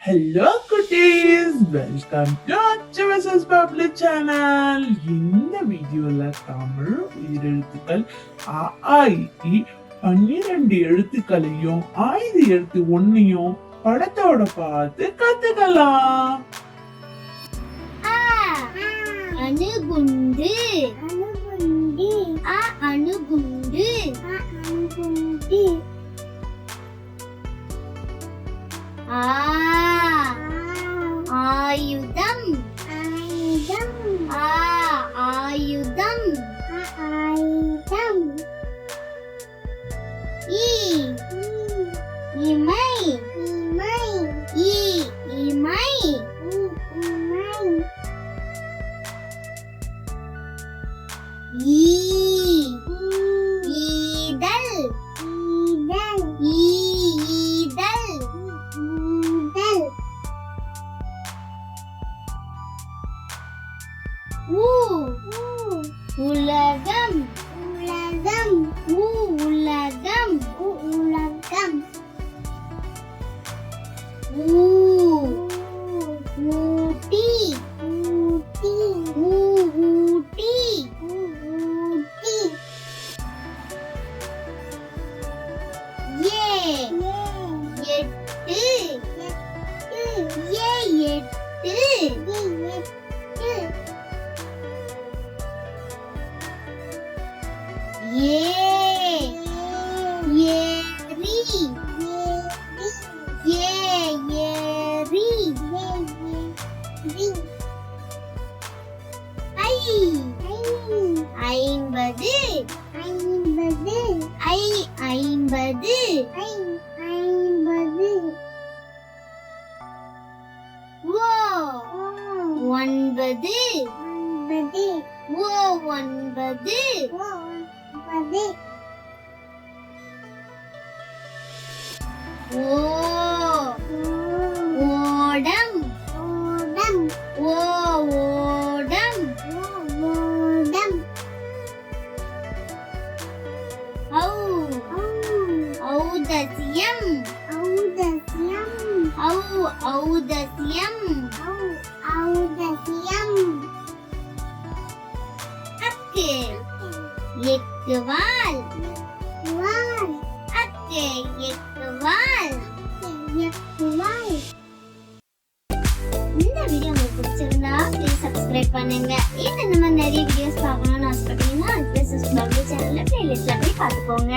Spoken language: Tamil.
Hello குட்டீஸ், welcome to HVSS public channel. இந்த வீடியோல தமிழ் உயிரெழுத்துக்கள் அஆஇஈ 12 எழுத்துக்களையும் 5 எழுத்து ஒன்னையும் படத்தோட பார்த்து கத்துக்கலாம். அணுகுண்டு அணுகுண்டு ஆயுதம் ஆயுதம் இமை இமை ஈதல் ஈதல் உலகம் உலகம் உலகம் உலகம் ஊட்டி ஊட்டி ஊட்டி ஊட்டி எட்டு எட்டு ஐம்பது ஒன்பது ஒன்பது ஓடம் ஓடம் ஔதசியம் ஔதசியம் அக்கு எக்குவால் அக்கு எக்குவால். இந்த வீடியோ உங்களுக்கு பிடிச்சிருந்தா ப்ளீஸ் சப்ஸ்கிரைப் பண்ணுங்க. இந்த மாதிரி நிறைய வீடியோஸ் பார்க்கணும்னு ஆசைப்பட்டீங்கன்னா HVSS பப்ளிக் சேனல்ல பிளேலிஸ்ட்ல போய் பார்த்துக்கோங்க.